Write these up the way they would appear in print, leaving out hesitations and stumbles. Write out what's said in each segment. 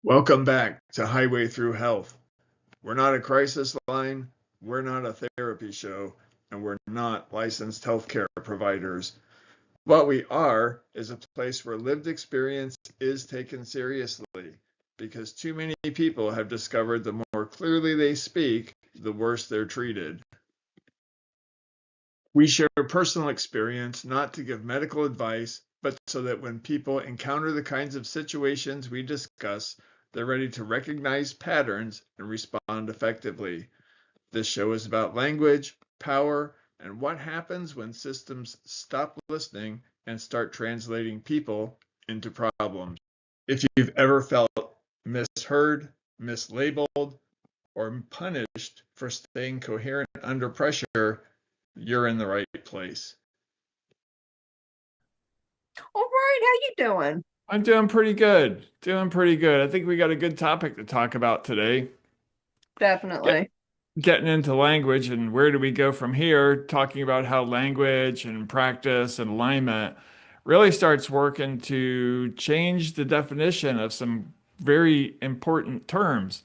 Welcome back to Highway Through Health. We're not a crisis line, we're not a therapy show, and we're not licensed healthcare providers. What we are is a place where lived experience is taken seriously because too many people have discovered the more clearly they speak, the worse they're treated. We share personal experience not to give medical advice, but so that when people encounter the kinds of situations we discuss, they're ready to recognize patterns and respond effectively. This show is about language, power, and what happens when systems stop listening and start translating people into problems. If you've ever felt misheard, mislabeled, or punished for staying coherent under pressure, you're in the right place. All right, how you doing? I'm doing pretty good. Doing pretty good. I think we got a good topic to talk about today. Get, Definitely. Getting into language and where do we go from here, talking about how language and practice and alignment really starts working to change the definition of some very important terms.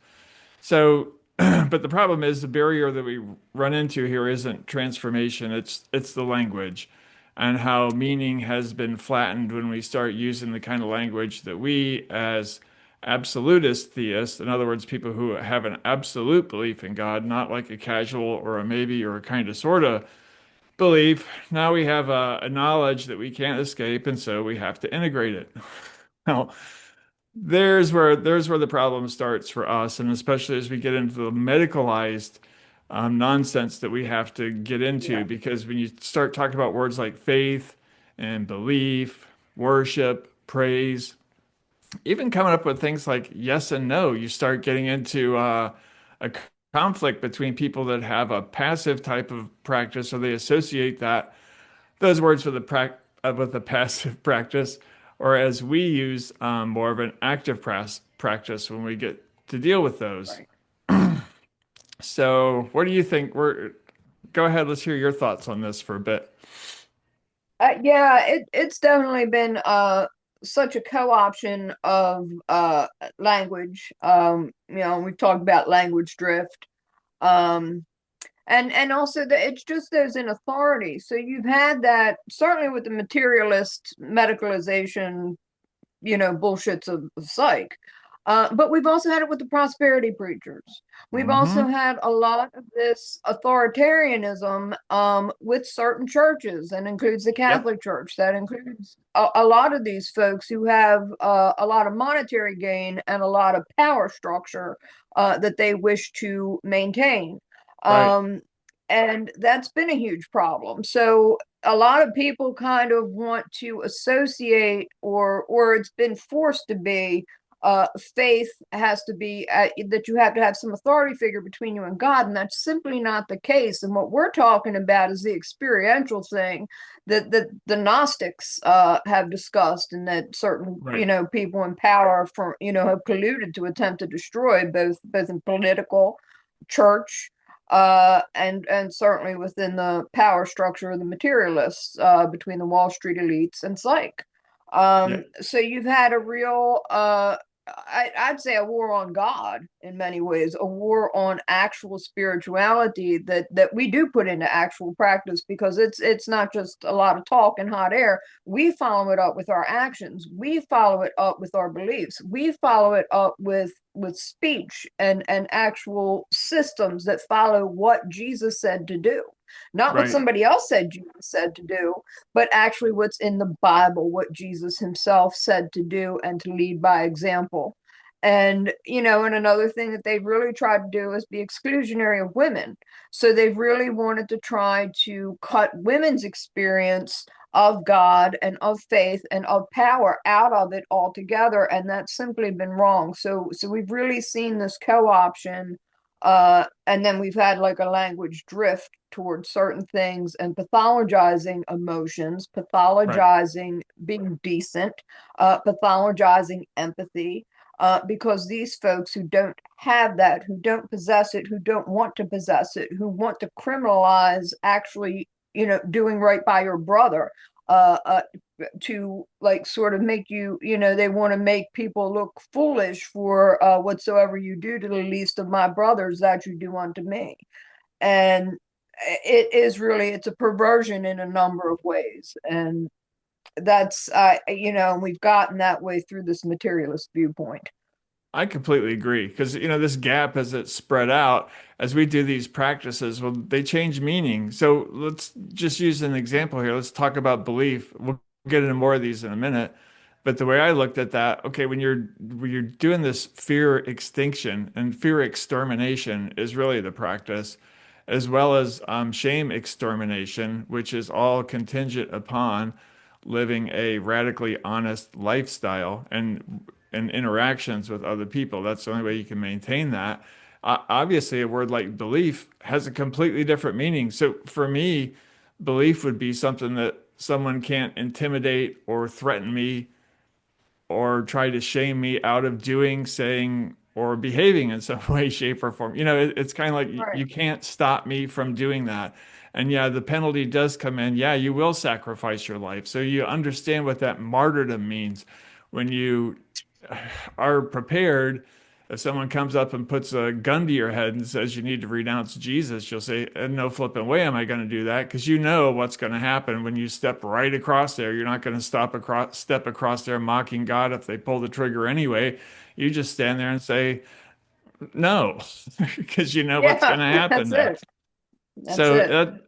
So, but the problem is the barrier that we run into here isn't transformation, it's the language and how meaning has been flattened when we start using the kind of language that we as absolutist theists, in other words, people who have an absolute belief in God, not like a casual or a maybe or a kind of sort of belief. Now we have a knowledge that we can't escape, and so we have to integrate it. Now, there's where the problem starts for us, and especially as we get into the medicalized nonsense that we have to get into, Yeah. because when you start talking about words like faith and belief, worship, praise, even coming up with things like yes and no, you start getting into a conflict between people that have a passive type of practice, or they associate those words with the passive practice, or as we use more of an active practice when we get to deal with those. Right. So, what do you think? Go ahead. Let's hear your thoughts on this for a bit. Yeah, it's definitely been such a co-option of language. We've talked about language drift. Um and also that it's just those in authority. So you've had that certainly with the materialist medicalization, bullshits of psych. But we've also had it with the prosperity preachers. We've also Mm-hmm. had a lot of this authoritarianism with certain churches, and includes the Yep. Catholic Church. That includes a lot of these folks who have a lot of monetary gain and a lot of power structure that they wish to maintain. Right. Um, and that's been a huge problem. So a lot of people kind of want to associate, or it's been forced to be, faith has to be that you have to have some authority figure between you and God, and that's simply not the case. And what we're talking about is the experiential thing that the Gnostics have discussed, and that certain Right. people in power have colluded to attempt to destroy, both in political, church, and certainly within the power structure of the materialists, between the Wall Street elites and psych. Yeah. So you've had a real, I'd say, a war on God in many ways, a war on actual spirituality that we do put into actual practice, because it's not just a lot of talk and hot air. We follow it up with our actions. We follow it up with our beliefs. We follow it up with speech and actual systems that follow what Jesus said to do. Not what Right. somebody else said Jesus said to do, but actually what's in the Bible, what Jesus himself said to do, and to lead by example. And another thing that they've really tried to do is be exclusionary of women. So they've really wanted to try to cut women's experience of God and of faith and of power out of it altogether, and that's simply been wrong. So we've really seen this co-option, and then we've had like a language drift towards certain things, and pathologizing emotions, Right. pathologizing being decent, pathologizing empathy, because these folks who don't have that, who don't possess it, who don't want to possess it, who want to criminalize actually, doing right by your brother, uh, uh, to like sort of make you, they want to make people look foolish for whatsoever you do to the least of my brothers that you do unto me. And it's a perversion in a number of ways. And that's, we've gotten that way through this materialist viewpoint. I completely agree because this gap as it spread out as we do these practices, well, they change meaning. So let's just use an example here. Let's talk about belief. We'll get into more of these in a minute. But the way I looked at that, okay, when you're doing this fear extinction and fear extermination is really the practice, as well as shame extermination, which is all contingent upon living a radically honest lifestyle and interactions with other people. That's the only way you can maintain that. Obviously, a word like belief has a completely different meaning. So for me, belief would be something that someone can't intimidate or threaten me or try to shame me out of doing, saying, or behaving in some way, shape, or form. It's kind of like Right. you can't stop me from doing that. And yeah, the penalty does come in. Yeah, you will sacrifice your life. So you understand what that martyrdom means when you are prepared. If someone comes up and puts a gun to your head and says you need to renounce Jesus, you'll say, no flipping way am I going to do that because you know what's going to happen when you step right across there. You're not going to step across there mocking God if they pull the trigger anyway. You just stand there and say no because you know what's Yeah, going to happen that's it. next. That's So it.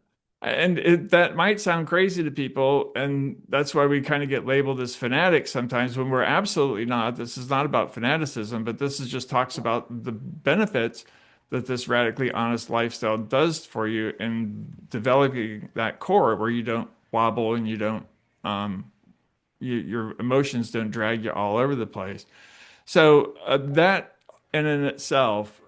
that might sound crazy to people, and that's why we kind of get labeled as fanatics sometimes when we're absolutely not. This is not about fanaticism, but this is just talks about the benefits that this radically honest lifestyle does for you in developing that core where you don't wobble and you don't your emotions don't drag you all over the place. So that in itself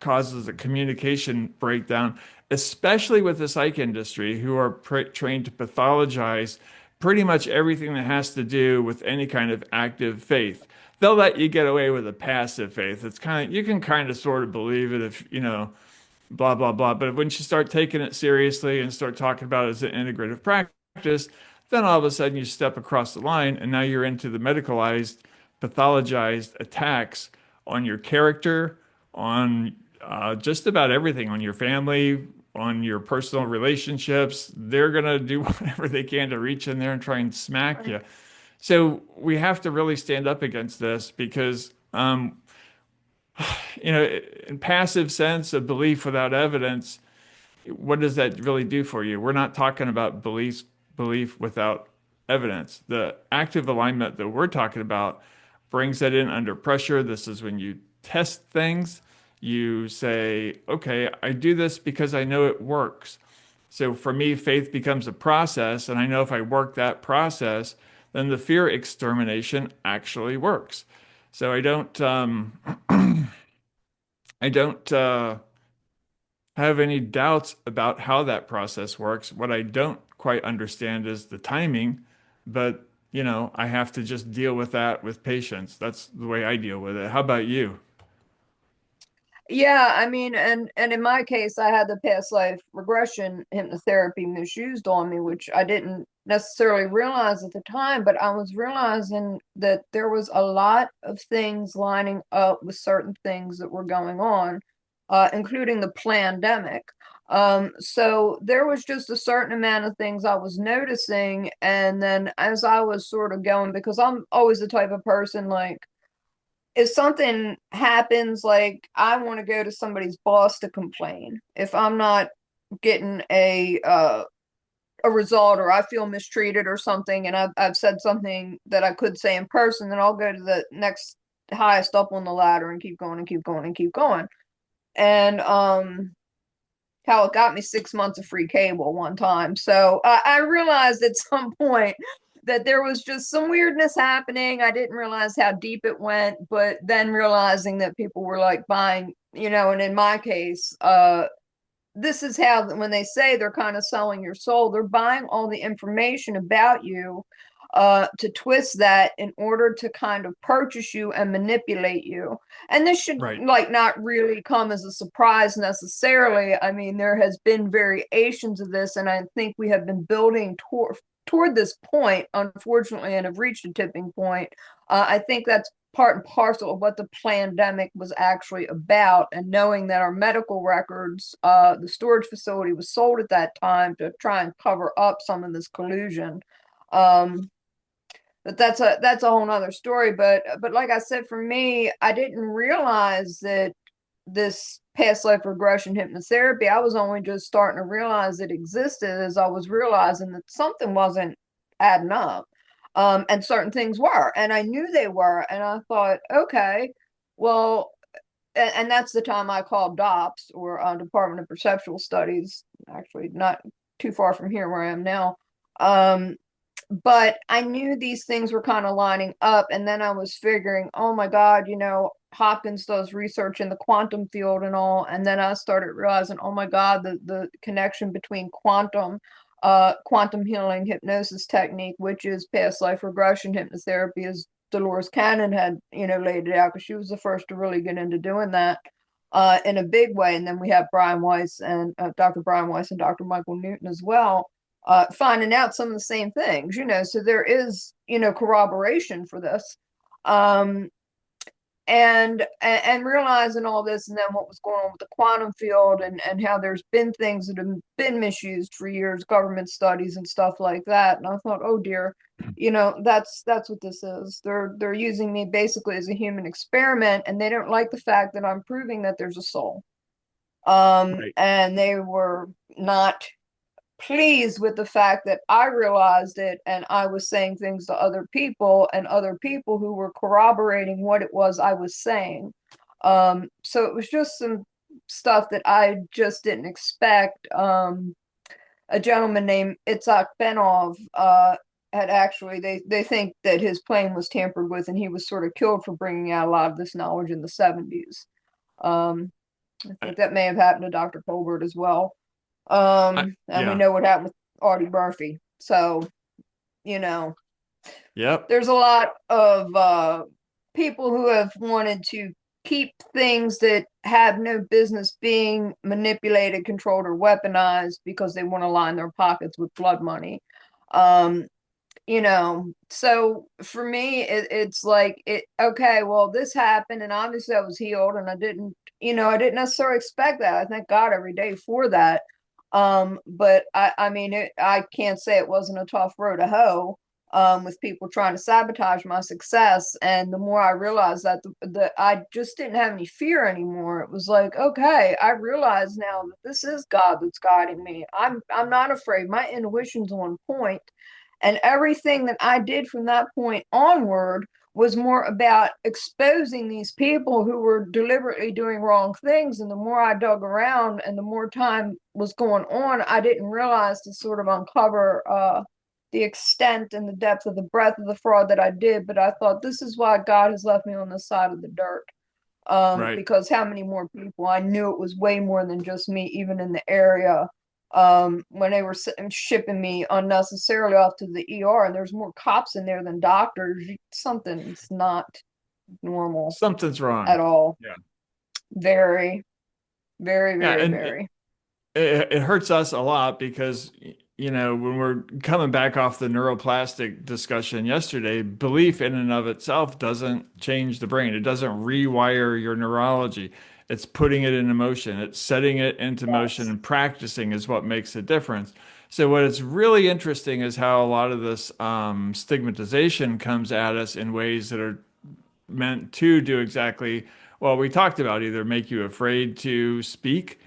causes a communication breakdown, especially with the psych industry, who are trained to pathologize pretty much everything that has to do with any kind of active faith. They'll let you get away with a passive faith. It's kind of you can kind of sort of believe it if blah blah blah. But when you start taking it seriously and start talking about it as an integrative practice, then all of a sudden you step across the line and now you're into the medicalized, pathologized attacks on your character, on just about everything, on your family, on your personal relationships. They're gonna do whatever they can to reach in there and try and smack Right. you. So we have to really stand up against this because in passive sense of belief without evidence, what does that really do for you? We're not talking about belief without evidence. The active alignment that we're talking about brings that in under pressure. This is when you test things. You say, okay, I do this because I know it works. So for me, faith becomes a process, and I know if I work that process, then the fear extermination actually works. So I don't have any doubts about how that process works. What I don't quite understand is the timing, but I have to just deal with that with patience. That's the way I deal with it. How about you? Yeah, I mean, and in my case, I had the past life regression hypnotherapy misused on me, which I didn't necessarily realize at the time, but I was realizing that there was a lot of things lining up with certain things that were going on, including the pandemic. So there was just a certain amount of things I was noticing, and then as I was sort of going, because I'm always the type of person like if something happens, like I want to go to somebody's boss to complain. If I'm not getting a result or I feel mistreated or something, and I've said something that I could say in person, then I'll go to the next highest up on the ladder and keep going and keep going and keep going. And how it got me 6 months of free cable one time. So I realized at some point that there was just some weirdness happening. I didn't realize how deep it went, but then realizing that people were like buying, and in my case, this is how when they say they're kind of selling your soul, they're buying all the information about you to twist that in order to kind of purchase you and manipulate you. And this should Right. like not really come as a surprise necessarily. I mean, there has been variations of this, and I think we have been building toward this point, unfortunately, and have reached a tipping point. I think that's part and parcel of what the pandemic was actually about. And knowing that our medical records, the storage facility was sold at that time to try and cover up some of this collusion. Um, but that's a whole nother story. But like I said, for me, I didn't realize that this past life regression hypnotherapy, I was only just starting to realize it existed as I was realizing that something wasn't adding up. And certain things were, and I knew they were. And I thought, okay, well, and that's the time I called DOPS, or Department of Perceptual Studies, actually not too far from here where I am now. Um, but I knew these things were kind of lining up. And then I was figuring, oh my God, Hopkins does research in the quantum field and all. And then I started realizing, oh my God, the connection between quantum healing hypnosis technique, which is past life regression hypnotherapy, as Dolores Cannon had, laid it out, because she was the first to really get into doing that in a big way. And then we have Brian Weiss and Dr. Brian Weiss and Dr. Michael Newton as well, finding out some of the same things, so there is, corroboration for this. Um, and realizing all this, and then what was going on with the quantum field, and how there's been things that have been misused for years, government studies and stuff like that. And I thought, oh dear, that's what this is. They're using me basically as a human experiment, and they don't like the fact that I'm proving that there's a soul. Right. And they were not pleased with the fact that I realized it, and I was saying things to other people, and other people who were corroborating what it was I was saying. So it was just some stuff that I just didn't expect. A gentleman named Itzhak Benov had actually, they think that his plane was tampered with, and he was sort of killed for bringing out a lot of this knowledge in the 70s. Um, I I, think that may have happened to Dr. Colbert as well. And we yeah. know what happened with Audie Murphy. So, you know, Yep. there's a lot of people who have wanted to keep things that have no business being manipulated, controlled, or weaponized because they want to line their pockets with blood money. Um, so for me, it's like, okay, well, this happened, and obviously I was healed, and I didn't necessarily expect that. I thank God every day for that. But I mean, I can't say it wasn't a tough road to hoe, with people trying to sabotage my success. And the more I realized that, I just didn't have any fear anymore. It was like, okay, I realize now that this is God that's guiding me. I'm not afraid. My intuition's on point, and everything that I did from that point onward was more about exposing these people who were deliberately doing wrong things. And the more I dug around and the more time was going on, I didn't realize to sort of uncover the extent and the depth of the breadth of the fraud that I did. But I thought, this is why God has left me on the side of the dirt. Right. Because how many more people? I knew it was way more than just me, even in the area. When they were shipping me unnecessarily off to the ER, and there's more cops in there than doctors, something's not normal Something's wrong. at all. Yeah. Very, very, Yeah. very, And very. it hurts us a lot because, when we're coming back off the neuroplastic discussion yesterday, belief in and of itself doesn't change the brain. It doesn't rewire your neurology. It's putting it into motion. It's setting it into motion, Yes. and practicing is what makes a difference. So what is really interesting is how a lot of this stigmatization comes at us in ways that are meant to do exactly what we talked about, either make you afraid to speak,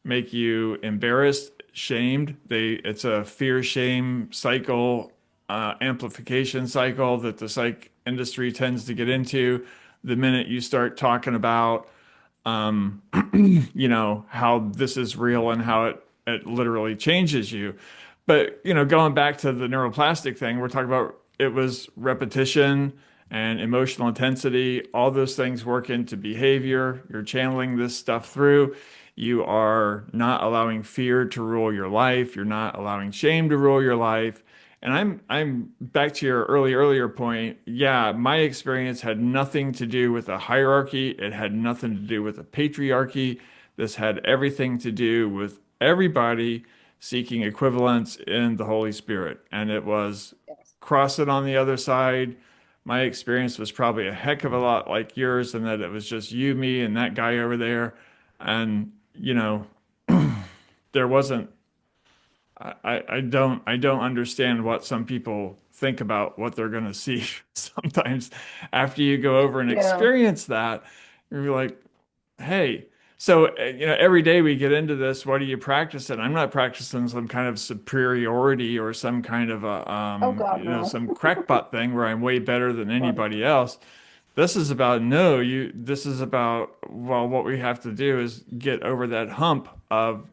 make you embarrassed, shamed. It's a fear shame cycle, amplification cycle that the psych industry tends to get into. The minute you start talking about, how this is real and how it literally changes you. But, going back to the neuroplastic thing, we're talking about, it was repetition and emotional intensity. All those things work into behavior. You're channeling this stuff through. You are not allowing fear to rule your life. You're not allowing shame to rule your life. And I'm back to your earlier point. Yeah, my experience had nothing to do with a hierarchy. It had nothing to do with a patriarchy. This had everything to do with everybody seeking equivalence in the Holy Spirit. And it was Yes. cross it on the other side. My experience was probably a heck of a lot like yours, in that it was just you, me, and that guy over there. And, there wasn't, I don't understand what some people think about what they're going to see. Sometimes after you go over and Yeah. experience that, you're like, hey, so every day we get into this, what are you practicing? I'm not practicing some kind of superiority or some kind of a Oh God, no. some crackpot thing where I'm way better than Right. anybody else. This is about no, you this is about, well, what we have to do is get over that hump of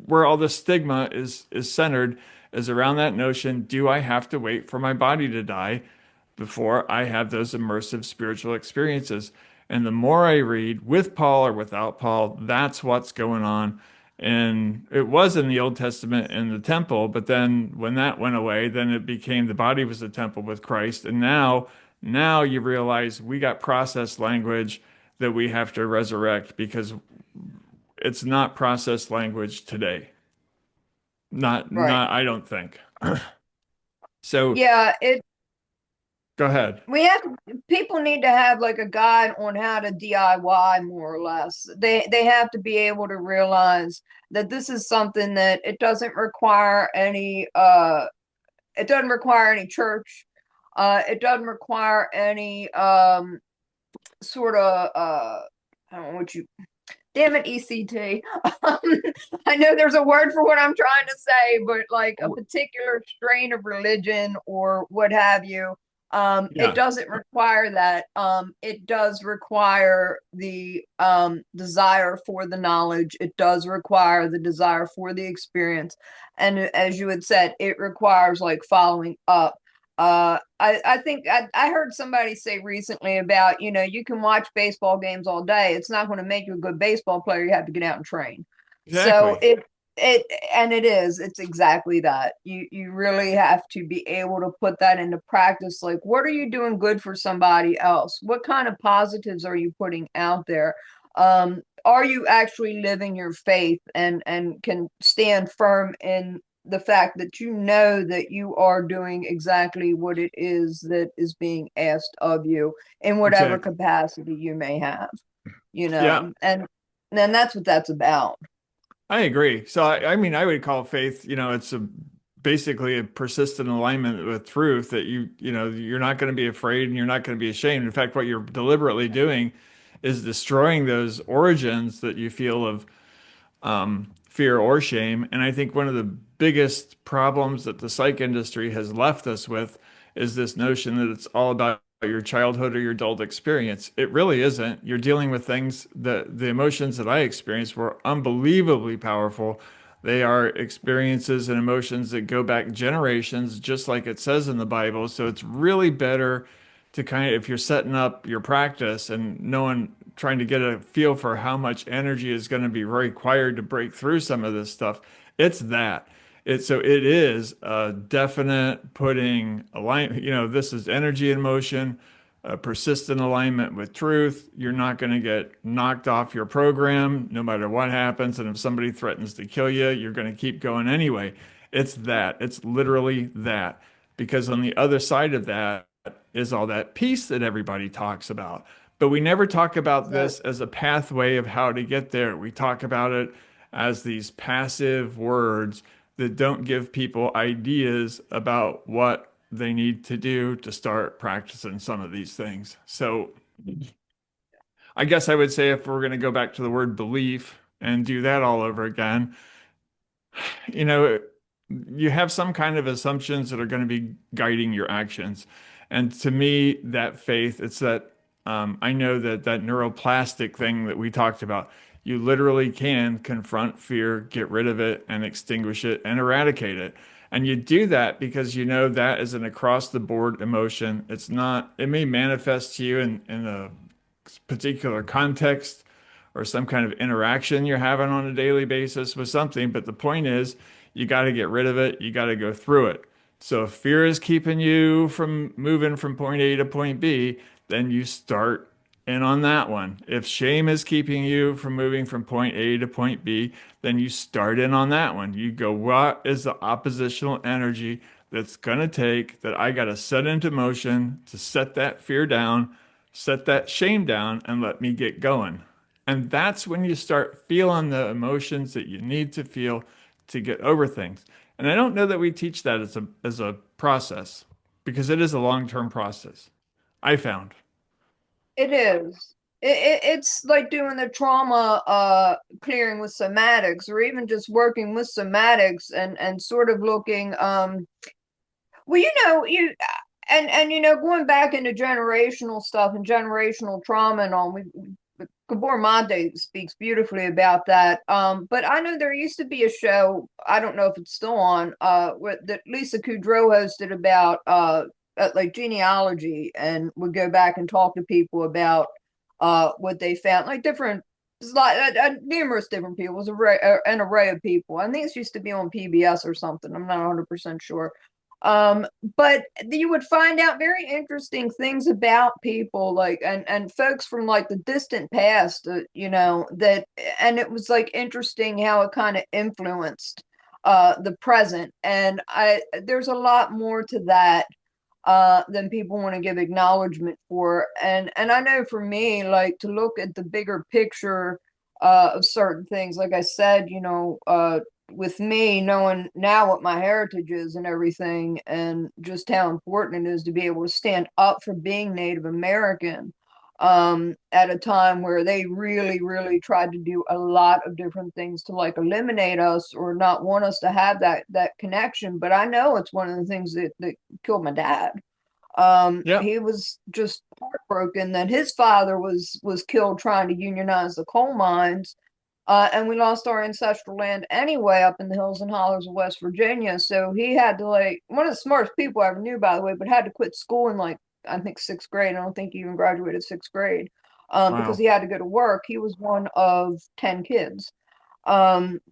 where all the stigma is centered, is around that notion, do I have to wait for my body to die before I have those immersive spiritual experiences? And the more I read, with Paul or without Paul, that's what's going on. And it was in the Old Testament in the temple, but then when that went away, then it became the body was the temple with Christ. And now you realize we got process language that we have to resurrect, because it's not processed language today. Right. Not I don't think. So Yeah, it go ahead. we have people need to have like a guide on how to DIY more or less. They have to be able to realize that this is something that it doesn't require any church. It doesn't require any sort of I don't know what you damn it, ECT. I know there's a word for what I'm trying to say, but like a particular strain of religion or what have you, it Yeah, doesn't require that. It does require the desire for the knowledge. It does require the desire for the experience. And as you had said, it requires like following up. I think I heard somebody say recently about, you can watch baseball games all day. It's not going to make you a good baseball player. You have to get out and train. So exactly. it's exactly that. You really have to be able to put that into practice. Like, what are you doing good for somebody else? What kind of positives are you putting out there? Are you actually living your faith and can stand firm in the fact that you know that you are doing exactly what it is that is being asked of you in whatever Exactly. capacity you may have, Yeah, and that's what that's about. I agree. So I mean, I would call faith, it's a basically a persistent alignment with truth, that you're not going to be afraid and you're not going to be ashamed. In fact, what you're deliberately doing is destroying those origins that you feel of fear or shame. And I think one of the biggest problems that the psych industry has left us with is this notion that it's all about your childhood or your adult experience. It really isn't. You're dealing with things that the emotions that I experienced were unbelievably powerful. They are experiences and emotions that go back generations, just like it says in the Bible. So it's really better to kind of, if you're setting up your practice and knowing, trying to get a feel for how much energy is going to be required to break through some of this stuff, it's that. It is a definite putting align, this is energy in motion, a persistent alignment with truth. You're not going to get knocked off your program no matter what happens. And if somebody threatens to kill you, you're going to keep going anyway. It's that. It's literally that. Because on the other side of that is all that peace that everybody talks about. But we never talk about So, this as a pathway of how to get there. We talk about it as these passive words that don't give people ideas about what they need to do to start practicing some of these things. So I guess I would say, if we're going to go back to the word belief and do that all over again, you know, you have some kind of assumptions that are going to be guiding your actions. And to me, that faith, it's that I know that that neuroplastic thing that we talked about, you literally can confront fear, get rid of it, and extinguish it and eradicate it. And you do that because you know that is an across the board emotion. It's not, it may manifest to you in a particular context or some kind of interaction you're having on a daily basis with something. But the point is, you got to get rid of it. You got to go through it. So if fear is keeping you from moving from point A to point B, then you start in on that one. If shame is keeping you from moving from point A to point B, then you start in on that one. You go, what is the oppositional energy that's going to take that I got to set into motion to set that fear down, set that shame down, and let me get going? And that's when you start feeling the emotions that you need to feel to get over things. And I don't know that we teach that as a process because it is a long-term process. I found. It is. It's like doing the trauma clearing with somatics, or even just working with somatics and sort of looking well, you and going back into generational stuff and generational trauma and all. Gabor Mate speaks beautifully about that. But I know there used to be a show, I don't know if it's still on, that Lisa Kudrow hosted about like genealogy, and would go back and talk to people about what they found, like different, it's like numerous different people. It was an array of people. I think it used to be on PBS or something. I'm not 100% sure. Um, but you would find out very interesting things about people, like and folks from like the distant past, that, and it was like interesting how it kind of influenced the present. And I there's a lot more to that than people want to give acknowledgement for. And I know for me, like to look at the bigger picture of certain things, like I said, with me knowing now what my heritage is and everything, and just how important it is to be able to stand up for being Native American, at a time where they really, really tried to do a lot of different things to like eliminate us or not want us to have that connection. But I know it's one of the things that killed my dad. Yep. He was just heartbroken that his father was killed trying to unionize the coal mines, and we lost our ancestral land anyway up in the hills and hollows of West Virginia. So he had to, like, one of the smartest people I ever knew, by the way, but had to quit school in like I think sixth grade. I don't think he even graduated sixth grade, because Wow. he had to go to work. He was one of 10 kids.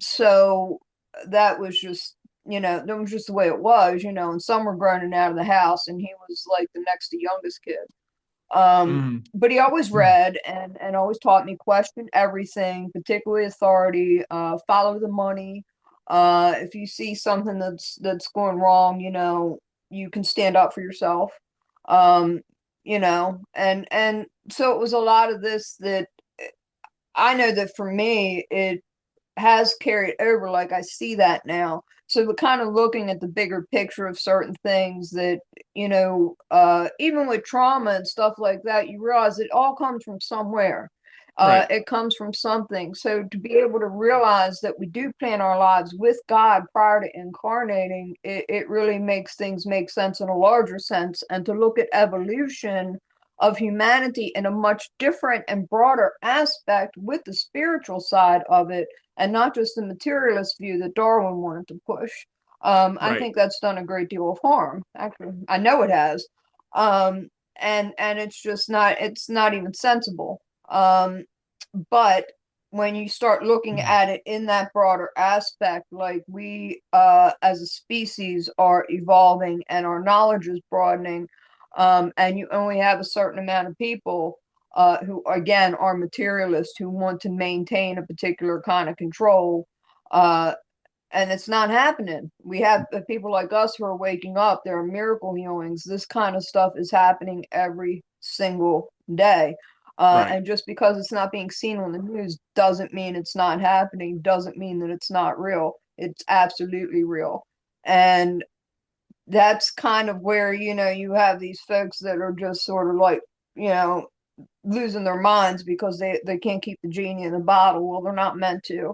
So that was just, that was just the way it was, and some were groaning out of the house, and he was like the next to youngest kid. Mm. But he always read and always taught me question everything, particularly authority, follow the money. If you see something that's going wrong, you can stand up for yourself. And so it was a lot of this that I know that for me, it has carried over. Like I see that now. So we're kind of looking at the bigger picture of certain things that, even with trauma and stuff like that, you realize it all comes from somewhere. Right. It comes from something. So to be able to realize that we do plan our lives with God prior to incarnating, it really makes things make sense in a larger sense. And to look at evolution of humanity in a much different and broader aspect with the spiritual side of it, and not just the materialist view that Darwin wanted to push. I Right. think that's done a great deal of harm. Actually, I know it has. And it's not even sensible. But when you start looking at it in that broader aspect, like we as a species are evolving and our knowledge is broadening, and you only have a certain amount of people who again are materialists who want to maintain a particular kind of control, uh, and it's not happening. We have people like us who are waking up. There are miracle healings. This kind of stuff is happening every single day. Right. And just because it's not being seen on the news doesn't mean it's not happening, doesn't mean that it's not real. It's absolutely real. And that's kind of where, you have these folks that are just sort of like, you know, losing their minds because they can't keep the genie in the bottle. Well, they're not meant to.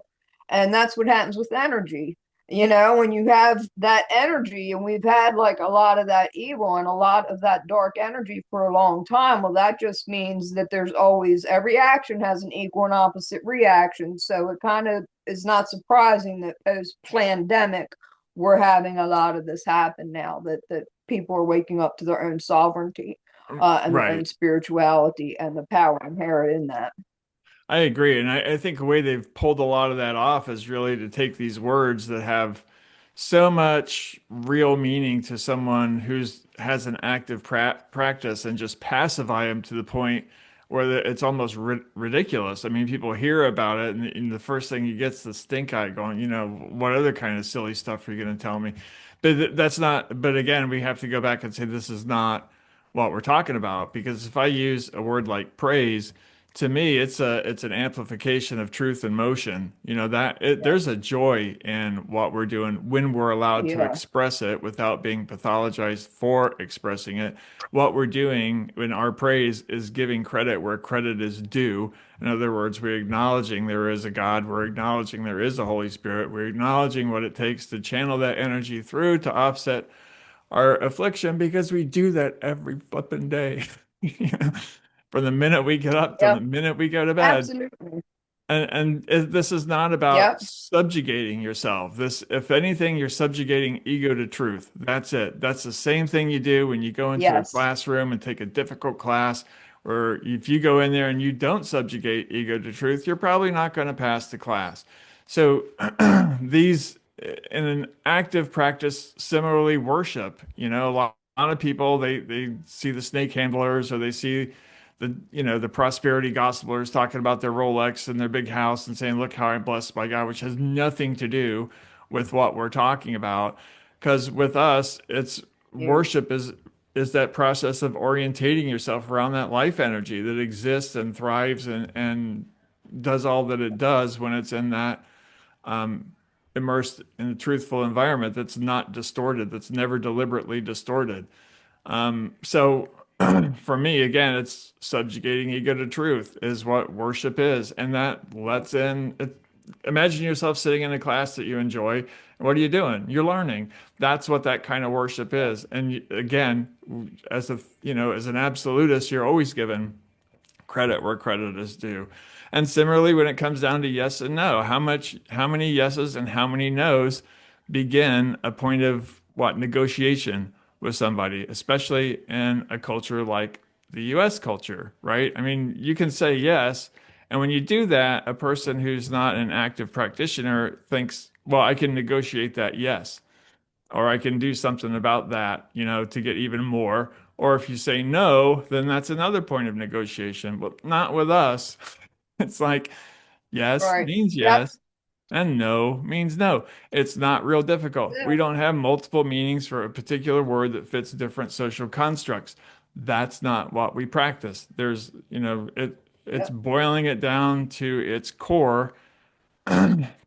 And that's what happens with energy. When you have that energy, and we've had like a lot of that evil and a lot of that dark energy for a long time, well, that just means that there's always every action has an equal and opposite reaction. So it kind of is not surprising that post pandemic we're having a lot of this happen now, that people are waking up to their own sovereignty, and their own Right. spirituality and the power inherent in that. I agree. And I think the way they've pulled a lot of that off is really to take these words that have so much real meaning to someone who's has an active practice and just pacify them to the point where it's almost ridiculous. I mean, people hear about it, and the first thing you get's the stink eye going, what other kind of silly stuff are you going to tell me? But that's not, but again, we have to go back and say this is not what we're talking about, because if I use a word like praise, to me, it's an amplification of truth and motion. Yeah. There's a joy in what we're doing when we're allowed to Yeah. express it without being pathologized for expressing it. What we're doing in our praise is giving credit where credit is due. In other words, we're acknowledging there is a God, we're acknowledging there is a Holy Spirit, we're acknowledging what it takes to channel that energy through to offset our affliction, because we do that every flipping day. You know, From the minute we get up to the Yep. minute we go to bed. Absolutely. This is not about Yep. subjugating yourself. This, if anything, you're subjugating ego to truth. That's it. That's the same thing you do when you go into a Yes. classroom and take a difficult class, or if you go in there and you don't subjugate ego to truth, you're probably not going to pass the class. So these, in an active practice, similarly worship, a lot of people, they see the snake handlers, or they see the prosperity gospelers talking about their Rolex and their big house and saying, look how I'm blessed by God, which has nothing to do with what we're talking about. Because with us, it's You. worship is that process of orientating yourself around that life energy that exists and thrives and does all that it does when it's in that immersed in a truthful environment that's not distorted, that's never deliberately distorted. So for me, again, it's subjugating ego to truth is what worship is. And that lets in, imagine yourself sitting in a class that you enjoy. What are you doing? You're learning. That's what that kind of worship Yeah. is. And again, as an absolutist, you're always given credit where credit is due. And similarly, when it comes down to yes and no, how many yeses and how many nos begin a point of what negotiation with somebody, especially in a culture like the US culture, right? I mean, you can say yes, and when you do that, a person who's not an active practitioner thinks, well, I can negotiate that yes, or I can do something about that, to get even more. Or if you say no, then that's another point of negotiation, but not with us. It's like yes Right. means Yep. yes and no means no. It's not real difficult. Yeah. We don't have multiple meanings for a particular word that fits different social constructs. That's not what we practice. It's Yep. boiling it down to its core,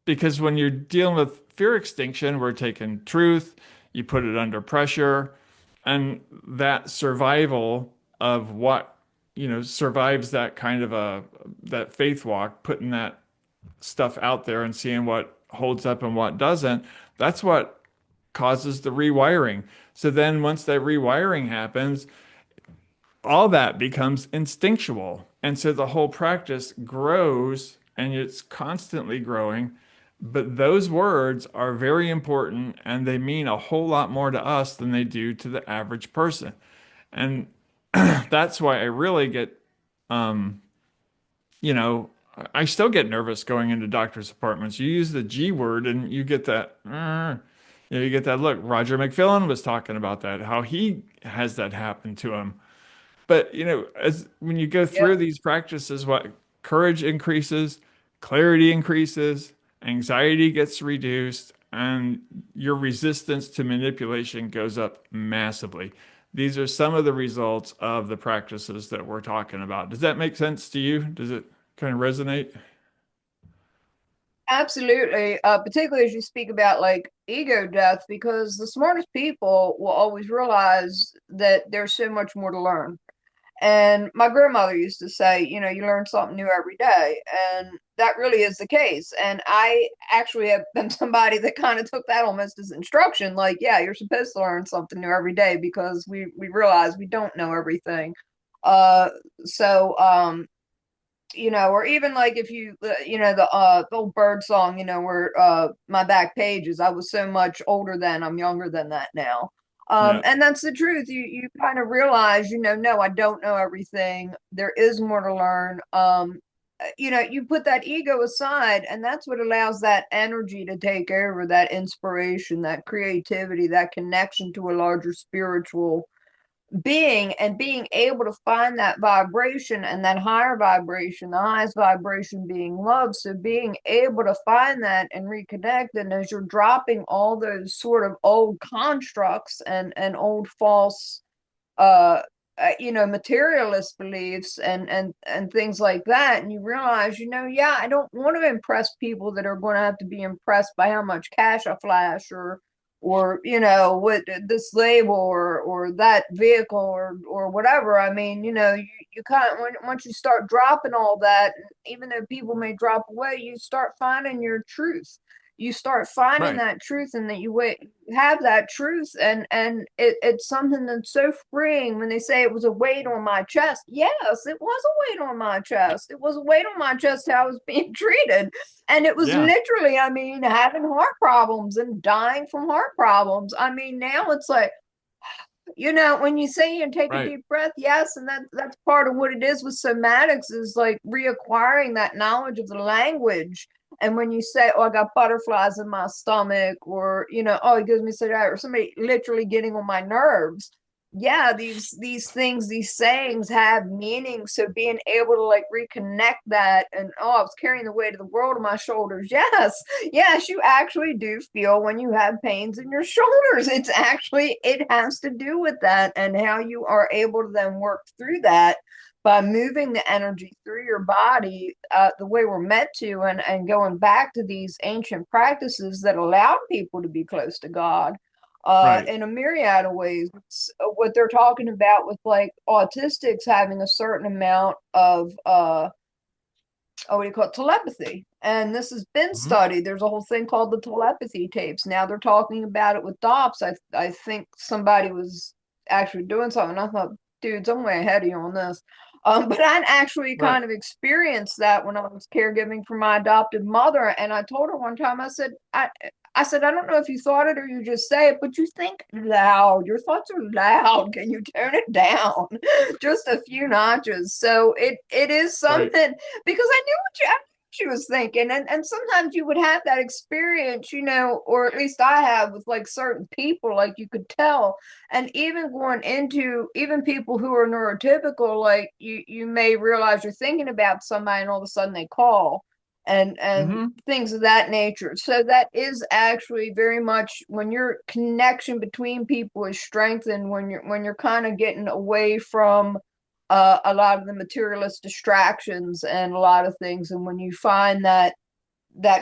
because when you're dealing with fear extinction, we're taking truth, you put it under pressure, and that survival of what, survives that kind of that faith walk, putting that stuff out there and seeing what holds up and what doesn't. That's what causes the rewiring. So then once that rewiring happens, all that becomes instinctual. And so the whole practice grows and it's constantly growing. But those words are very important and they mean a whole lot more to us than they do to the average person. And that's why I really get, um, you know, I still get nervous going into doctor's appointments. You use the G word and you get that, you get that look. Roger McFillin was talking about that, how he has that happen to him. But as when you go through Yep. these practices, what courage increases, clarity increases, anxiety gets reduced, and your resistance to manipulation goes up massively. These are some of the results of the practices that we're talking about. Does that make sense to you? Does it kind of resonate? Absolutely. Particularly as you speak about like ego death, because the smartest people will always realize that there's so much more to learn. And my grandmother used to say, you learn something new every day. And that really is the case. And I actually have been somebody that kind of took that almost as instruction. Like, yeah, you're supposed to learn something new every day because we realize we don't know everything. Uh, so, or even like if the old bird song, where my back pages, I was so much older then, I'm younger than that now. Yeah. And that's the truth. You kind of realize, no, I don't know everything. There is more to learn. You put that ego aside, and that's what allows that energy to take over, that inspiration, that creativity, that connection to a larger spiritual being able to find that vibration and that higher vibration, the highest vibration being love. So being able to find that and reconnect, and as you're dropping all those sort of old constructs and old false uh materialist beliefs and things like that, and you realize, yeah, I don't want to impress people that are going to have to be impressed by how much cash I flash, or what this label or that vehicle or whatever. I mean, you kind of, once you start dropping all that, even though people may drop away, you start finding your truth. You start finding Right. that truth, and that you have that truth, and it's something that's so freeing. When they say it was a weight on my chest, yes, it was a weight on my chest. It was a weight on my chest how I was being treated. And it was Yeah. literally, I mean, having heart problems and dying from heart problems. I mean, now it's like, when you say and take a Right. deep breath, yes, and that's part of what it is with somatics, is like reacquiring that knowledge of the language. And when you say, "Oh, I got butterflies in my stomach," or "Oh, it gives me such," or somebody literally getting on my nerves. Yeah, these things, these sayings have meaning. So being able to like reconnect that, and I was carrying the weight of the world on my shoulders. Yes, yes, you actually do feel when you have pains in your shoulders. It has to do with that, and how you are able to then work through that by moving the energy through your body, the way we're meant to, and going back to these ancient practices that allowed people to be close to God. Right. In a myriad of ways. It's, what they're talking about with like autistics having a certain amount of what do you call it, telepathy. And this has been Mhm. studied. There's a whole thing called the telepathy tapes. Now they're talking about it with DOPS. I think somebody was actually doing something. I thought, dudes, I'm way ahead of you on this. But I'd actually Right. kind of experienced that when I was caregiving for my adopted mother. And I told her one time, I said, I don't know if you thought it or you just say it, but you think loud. Your thoughts are loud. Can you tone it down just a few notches? So it is Right. something, because I knew what she was thinking. And sometimes you would have that experience, or at least I have with like certain people, like you could tell. And even going into even people who are neurotypical, like you may realize you're thinking about somebody, and all of a sudden they call, and Hmm. things of that nature. So that is actually very much when your connection between people is strengthened, when you're kind of getting away from a lot of the materialist distractions and a lot of things, and when you find that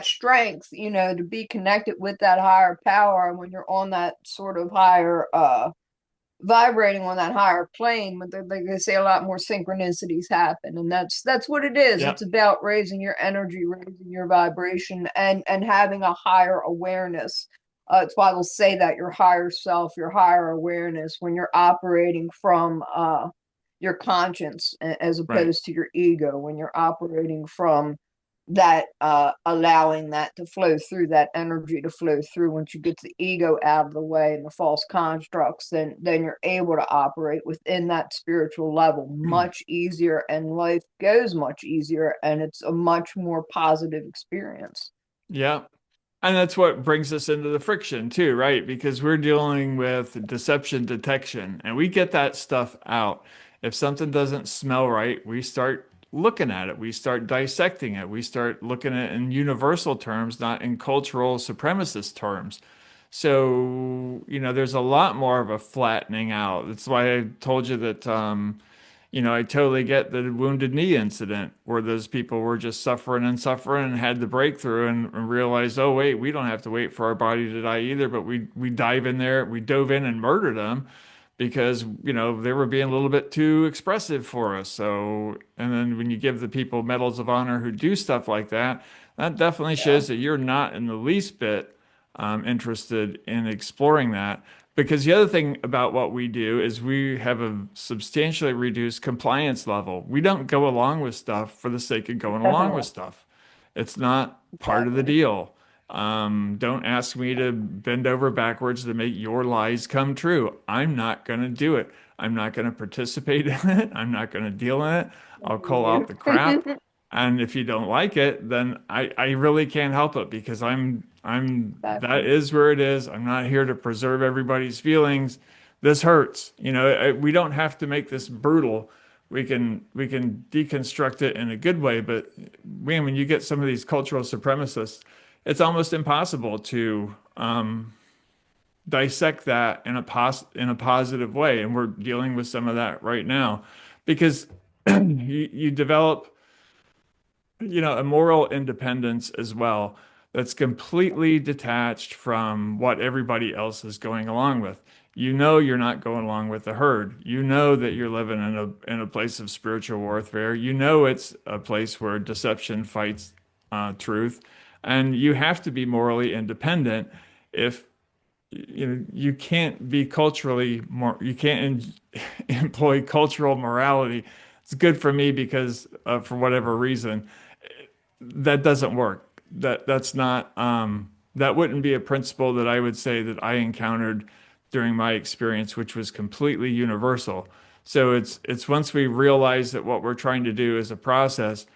strength, to be connected with that higher power, and when you're on that sort of higher vibrating on that higher plane, but they say a lot more synchronicities happen, and that's what it is. Yeah. It's about raising your energy, raising your vibration, and having a higher awareness. It's why they'll say that your higher self, your higher awareness, when you're operating from your conscience as Right. opposed to your ego, when you're operating from that, allowing that to flow through, that energy to flow through. Once you get the ego out of the way and the false constructs, then you're able to operate within that spiritual level much easier, and life goes much easier, and it's a much more positive experience. Yeah. And that's what brings us into the friction too, right? Because we're dealing with deception detection and we get that stuff out. If something doesn't smell right, we start looking at it. We start dissecting it. We start looking at it in universal terms, not in cultural supremacist terms. So, there's a lot more of a flattening out. That's why I told you that, I totally get the Wounded Knee incident where those people were just suffering and suffering and had the breakthrough and realized, oh, wait, we don't have to wait for our body to die either. But we dove in and murdered them because, they were being a little bit too expressive for us. So, and then when you give the people medals of honor who do stuff like that, that definitely Yeah. shows that you're not in the least bit interested in exploring that. Because the other thing about what we do is we have a substantially reduced compliance level. We don't go along with stuff for the sake of going along with stuff. It's not part of the Exactly. deal. Don't ask me to bend over backwards to make your lies come true. I'm not going to do it. I'm not going to participate in it. I'm not going to deal in it. I'll call out the crap. And if you don't like it, then I really can't help it because that Exactly. is where it is. I'm not here to preserve everybody's feelings. this hurts. We don't have to make this brutal. We can deconstruct it in a good way, but man, when you get some of these cultural supremacists, it's almost impossible to dissect that in a positive way, and we're dealing with some of that right now because you develop a moral independence as well that's completely detached from what everybody else is going along with. You're not going along with the herd. You know that you're living in a place of spiritual warfare. You know it's a place where deception fights truth, and you have to be morally independent. If you can't be culturally more, you can't employ cultural morality. It's good for me because for whatever reason that doesn't work. That's not that wouldn't be a principle that I would say that I encountered during my experience, which was completely universal. So it's once we realize that what we're trying to do is a process,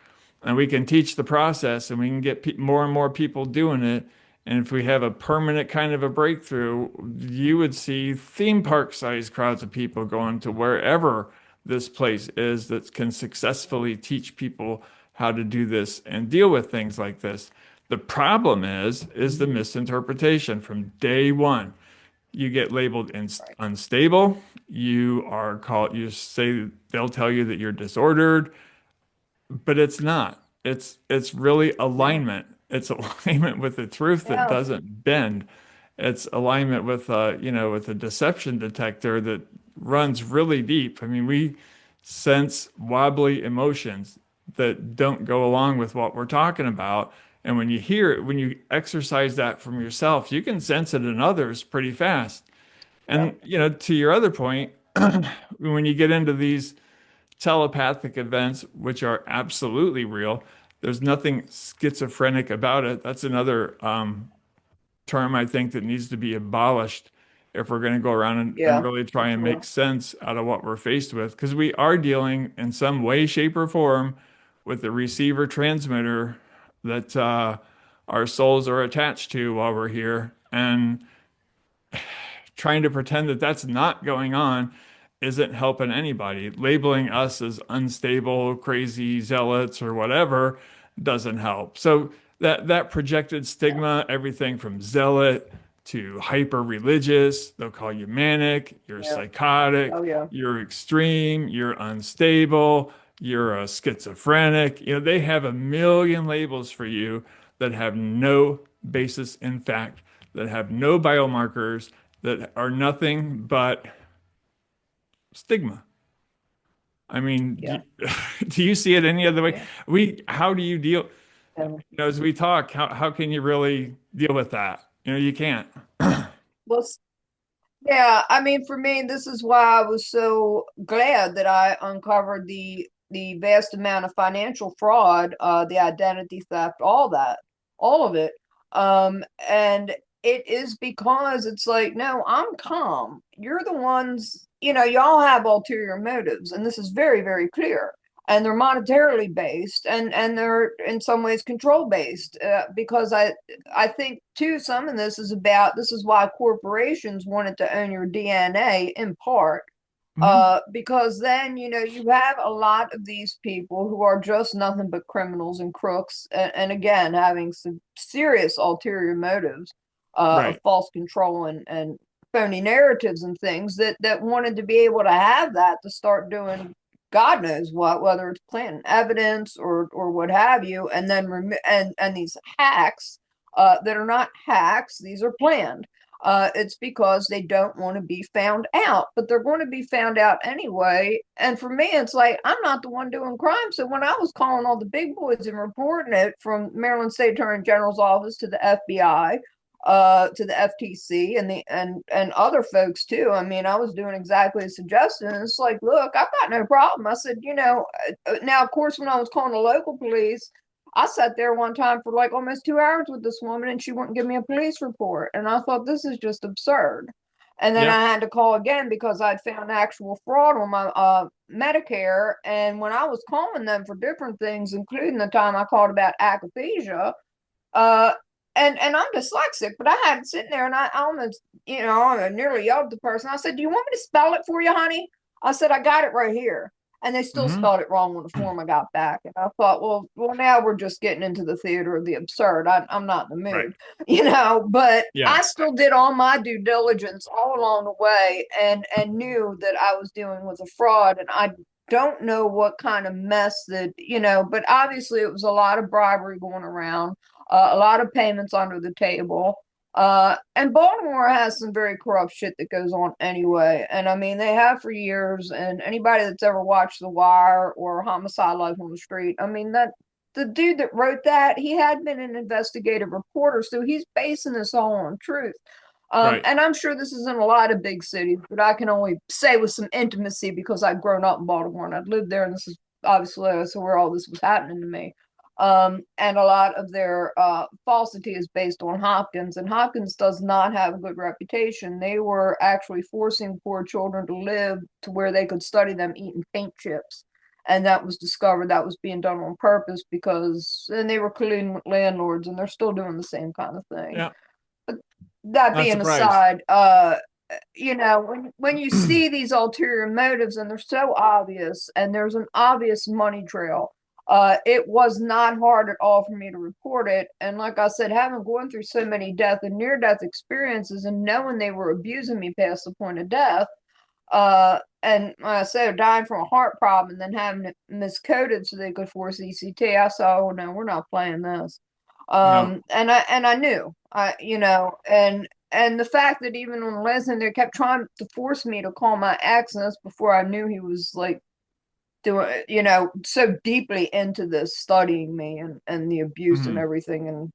and we can teach the process, and we can get more and more people doing it. And if we have a permanent kind of a breakthrough, you would see theme park sized crowds of people going to wherever this place is that can successfully teach people how to do this and deal with things like this. The problem is the misinterpretation from day one. You get labeled Right. unstable. You are called, you say they'll tell you that you're disordered, but it's not. It's really Yeah. alignment. It's alignment with the truth that Yeah. doesn't bend. It's alignment with with a deception detector that runs really deep. I mean, we sense wobbly emotions that don't go along with what we're talking about. And when you hear it, when you exercise that from yourself, you can sense it in others pretty fast. Yep. And to your other point, when you get into these telepathic events, which are absolutely real. There's nothing schizophrenic about it. That's another term I think that needs to be abolished if we're going to go around and Yeah, really for try and make sure. sense out of what we're faced with. Because we are dealing in some way, shape, or form with the receiver transmitter that our souls are attached to while we're here. And trying to pretend that that's not going on isn't helping anybody. Labeling us as unstable, crazy zealots or whatever doesn't help. So that projected Yeah. stigma, everything from zealot to hyper religious, they'll call you manic, you're Yeah. psychotic, Oh, yeah. you're extreme, you're unstable, you're a schizophrenic. They have a million labels for you that have no basis in fact, that have no biomarkers, that are nothing but stigma. I mean, Yeah. do you see it any other way? Yeah. How do you deal, Yeah. as we talk, how can you really deal with that? You can't. Well, yeah, I mean, for me, this is why I was so glad that I uncovered the vast amount of financial fraud, the identity theft, all that, all of it. And it is because it's like, no, I'm calm. You're the ones, y'all have ulterior motives, and this is very, very clear. And they're monetarily based, and they're in some ways control based, because I think too, some of this is about this is why corporations wanted to own your DNA in part, Mhm. because then you have a lot of these people who are just nothing but criminals and crooks, and again having some serious ulterior motives, of Right. false control and phony narratives and things that wanted to be able to have that to start doing God knows what, whether it's planting evidence or what have you, and then and these hacks, that are not hacks, these are planned. It's because they don't want to be found out, but they're going to be found out anyway. And for me, it's like I'm not the one doing crime. So when I was calling all the big boys and reporting it from Maryland State Attorney General's office to the FBI, to the FTC and and other folks too. I mean, I was doing exactly as suggested. And it's like, look, I've got no problem. I said, now of course when I was calling the local police, I sat there one time for like almost 2 hours with this woman and she wouldn't give me a police report. And I thought this is just absurd. And then I Yep. had to call again because I'd found actual fraud on my Medicare. And when I was calling them for different things, including the time I called about akathisia, uh, and I'm dyslexic, but I had it sitting there and I almost, I nearly yelled at the person. I said, "Do you want me to spell it for you, honey?" I said, "I got it right here." And they still Hmm. spelled it wrong on the form I got back. And I thought, well, now we're just getting into the theater of the absurd. I'm not in the Right. mood, but Yeah. I still did all my due diligence all along the way and knew that I was dealing with a fraud. And I don't know what kind of mess that, but obviously it was a lot of bribery going around, a lot of payments under the table. And Baltimore has some very corrupt shit that goes on anyway. And I mean, they have for years. And anybody that's ever watched The Wire or Homicide Life on the Street, I mean, that the dude that wrote that, he had been an investigative reporter. So he's basing this all on truth. Right. And I'm sure this is in a lot of big cities, but I can only say with some intimacy because I've grown up in Baltimore and I've lived there. And this is obviously so where all this was happening to me. And a lot of their falsity is based on Hopkins, and Hopkins does not have a good reputation. They were actually forcing poor children to live to where they could study them eating paint chips. And that was discovered that was being done on purpose because, and they were colluding with landlords, and they're still doing the same kind of thing. Yeah. But that Not being surprised. aside, when you see these ulterior motives and they're so obvious and there's an obvious money trail, it was not hard at all for me to report it. And like I said, having gone through so many death and near death experiences and knowing they were abusing me past the point of death, and like I said, dying from a heart problem and then having it miscoded so they could force ECT, I saw, oh no, we're not playing this. No. And I knew, and the fact that even on Leslie, they kept trying to force me to call my ex, and that's before I knew he was like doing, so deeply into this, studying me and the abuse and Hmm. everything. And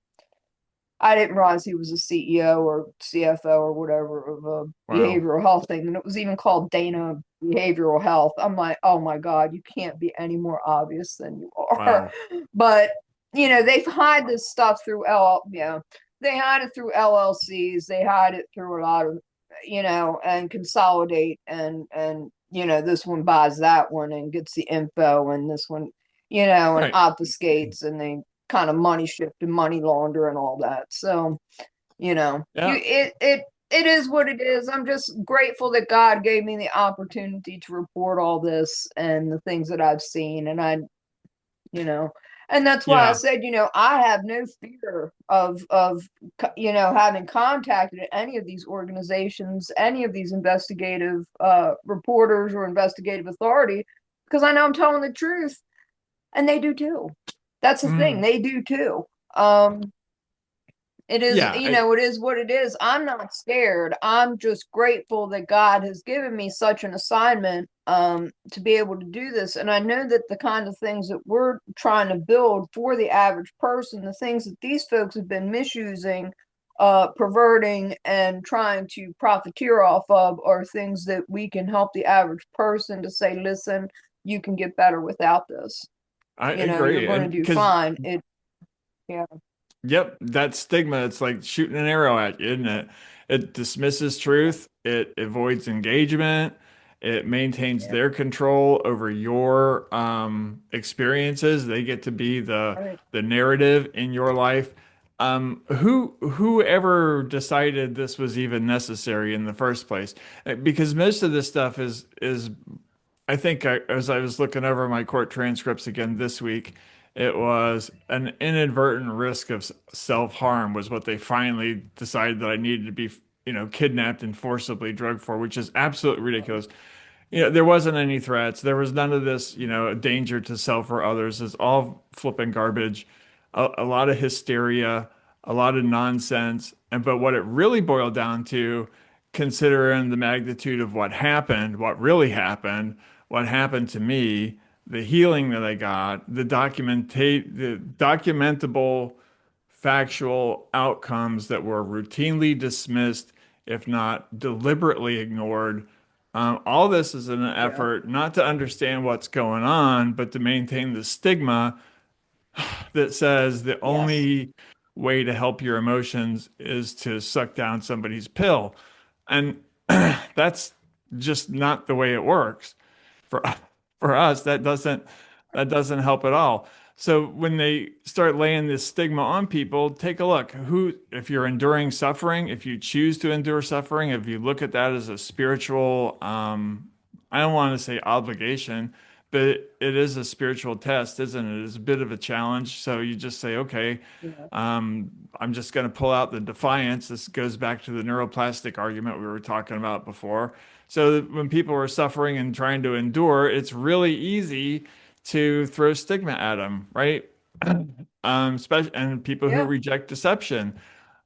I didn't realize he was a CEO or CFO or whatever of a Wow. behavioral health thing. And it was even called Dana Behavioral Health. I'm like, oh my God, you can't be any more obvious than you are. Wow. But, they hide this stuff through they hide it through LLCs. They hide it through a lot of, and consolidate this one buys that one and gets the info and this one, and Right. obfuscates and they kind of money shift and money launder and all that. So, Yeah. it is what it is. I'm just grateful that God gave me the opportunity to report all this and the things that I've seen. And you know, and that's why I Yeah. said, I have no fear of having contacted any of these organizations, any of these investigative reporters or investigative authority, because I know I'm telling the truth, and they do too. That's the thing, Hmm. they do too. Um, it is, Yeah. I, it is what it is. I'm not scared. I'm just grateful that God has given me such an assignment to be able to do this. And I know that the kind of things that we're trying to build for the average person, the things that these folks have been misusing, perverting, and trying to profiteer off of are things that we can help the average person to say, listen, you can get better without this. I You're agree. going And to do because, fine. Yeah, yep, that stigma, it's like shooting an arrow at you, isn't it? It dismisses truth, it avoids engagement, it maintains yeah, their control over your experiences. They get to be right. the narrative in your life. Whoever decided this was even necessary in the first place? Because most of this stuff is I think as I was looking over my court transcripts again this week, it was an inadvertent risk of self-harm was what they finally decided that I needed to be, kidnapped and forcibly drugged for, which is absolutely ridiculous. There wasn't any threats. There was none of this, danger to self or others. It's all flipping garbage, a lot of hysteria, a lot of nonsense. And but what it really boiled down to, considering the magnitude of what happened, what really happened, what happened to me, the healing that I got, the documentable factual outcomes that were routinely dismissed, if not deliberately ignored. All this is an Yeah. effort not to understand what's going on, but to maintain the stigma that says the Yes. only way to help your emotions is to suck down somebody's pill. And that's just not the way it works. For for us, that doesn't. That doesn't help at all. So when they start laying this stigma on people, take a look. Who, if you're enduring suffering, if you choose to endure suffering, if you look at that as a spiritual, I don't want to say obligation, but it is a spiritual test, isn't it? It's a bit of a challenge. So you just say, okay, Yeah. um, I'm just going to pull out the defiance. This goes back to the neuroplastic argument we were talking about before. So that when people are suffering and trying to endure, it's really easy to throw stigma at them, right? Especially and people who Yeah. reject deception.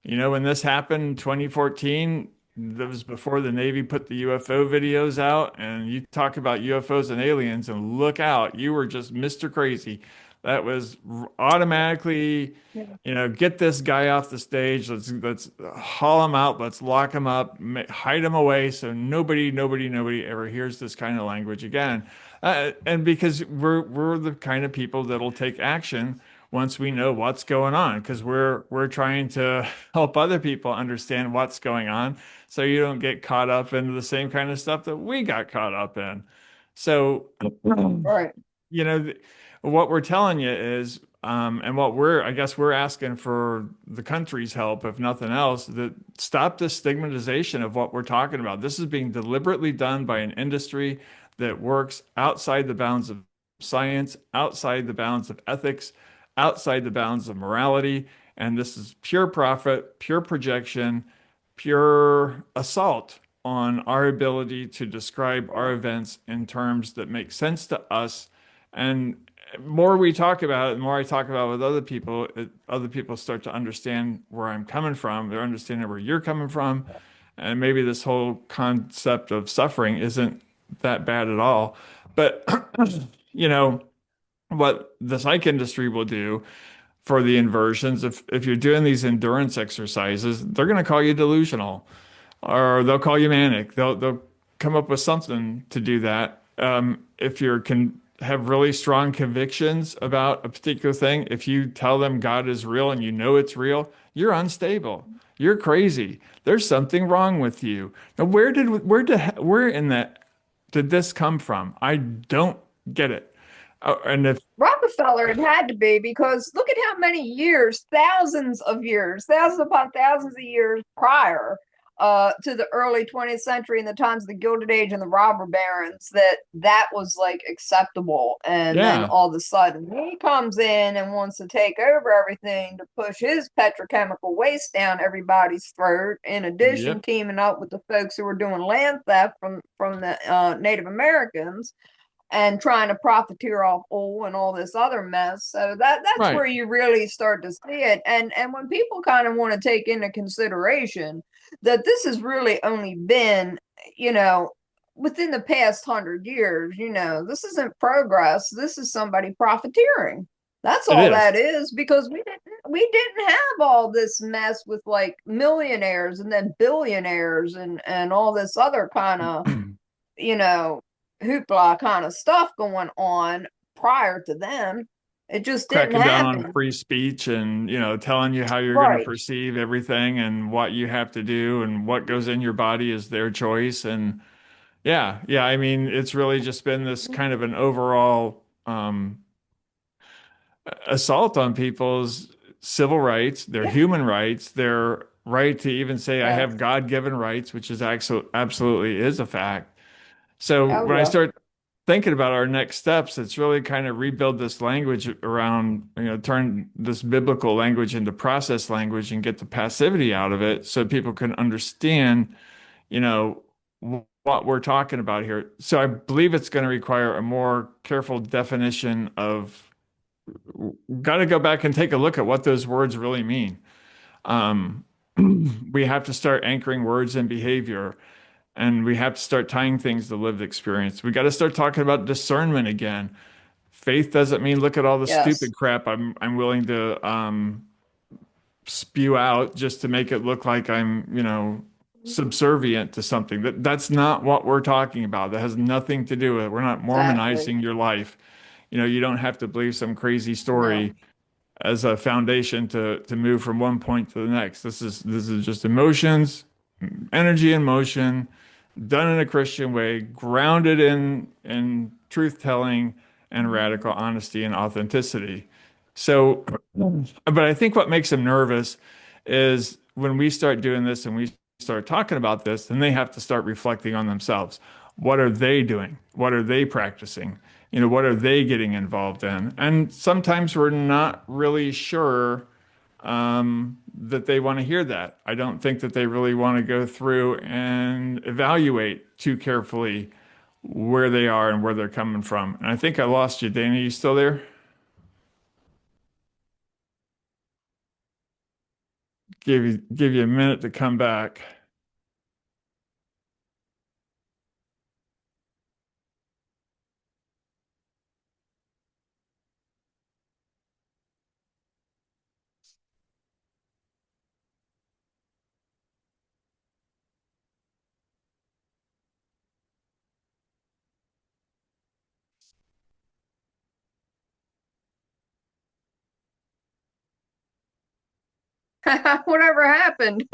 You know, when this happened in 2014, that was before the Navy put the UFO videos out, and you talk about UFOs and aliens, and look out, you were just Mr. Crazy. That was automatically, Yeah. get this guy off the stage. Let's haul him out. Let's lock him up, hide him away, so nobody ever hears this kind of language again. And because we're the kind of people that'll take action once we know what's going on, because we're trying to help other people understand what's going on, so you don't get caught up into the same kind of stuff that we got caught up in. So Right. you know, what we're telling you is, and what I guess we're asking for the country's help, if nothing else, that stop the stigmatization of what we're talking about. This is being deliberately done by an industry that works outside the bounds of science, outside the bounds of ethics, outside the bounds of morality. And this is pure profit, pure projection, pure assault on our ability to describe our events in terms that make sense to us. And more we talk about it, the more I talk about it with other people, other people start to understand where I'm coming from. They're understanding where you're coming from. And maybe this whole concept of suffering isn't that bad at all. But, you know, what the psych industry will do for the inversions, if you're doing these endurance exercises, they're going to call you delusional or they'll call you manic. They'll come up with something to do that. If you can have really strong convictions about a particular thing, if you tell them God is real and you know it's real, you're unstable. You're crazy. There's something wrong with you. Now, where in that did this come from? I don't get it. And if Rockefeller, it had to be because look at how many years, thousands upon thousands of years prior to the early 20th century and the times of the Gilded Age and the robber barons that was like acceptable. And then yeah, all of a sudden he comes in and wants to take over everything to push his petrochemical waste down everybody's throat, in addition yep, teaming up with the folks who were doing land theft from the Native Americans and trying to profiteer off oil and all this other mess. So that's right. where you really start to see it. And when people kind of want to take into consideration that this has really only been, you know, within the past 100 years, this isn't progress. This is somebody profiteering. That's It all is. that is, because we didn't have all this mess with like millionaires and then billionaires and all this other kind of you know, hoopla kind of stuff going on prior to them. It just didn't Cracking down on happen. free speech and, telling you how you're going to Right. perceive everything and what you have to do and what goes in your body is their choice. And yeah, I mean, it's really just been this kind of an overall assault on people's civil rights, their Yeah. human rights, their right to even say, I Yes. have God-given rights, which is actually absolutely is a fact. So Oh when I yeah. start thinking about our next steps, it's really kind of rebuild this language around, turn this biblical language into process language and get the passivity out of it so people can understand, you know, what we're talking about here. So I believe it's going to require a more careful definition of, got to go back and take a look at what those words really mean. Um, we have to start anchoring words in behavior. And we have to start tying things to lived experience. We got to start talking about discernment again. Faith doesn't mean look at all the Yes. stupid crap I'm willing to spew out just to make it look like I'm, subservient to something. That's not what we're talking about. That has nothing to do with it. We're not Exactly. Mormonizing your life. You don't have to believe some crazy No. story as a foundation to move from one point to the next. This is just emotions, energy and motion, done in a Christian way, grounded in truth telling, and radical honesty and authenticity. So, but I think what makes them nervous is when we start doing this and we start talking about this, then they have to start reflecting on themselves. What are they doing? What are they practicing? What are they getting involved in? And sometimes we're not really sure that they want to hear that. I don't think that they really want to go through and evaluate too carefully where they are and where they're coming from. And I think I lost you, Dana. You still there? Give you a minute to come back. Whatever happened?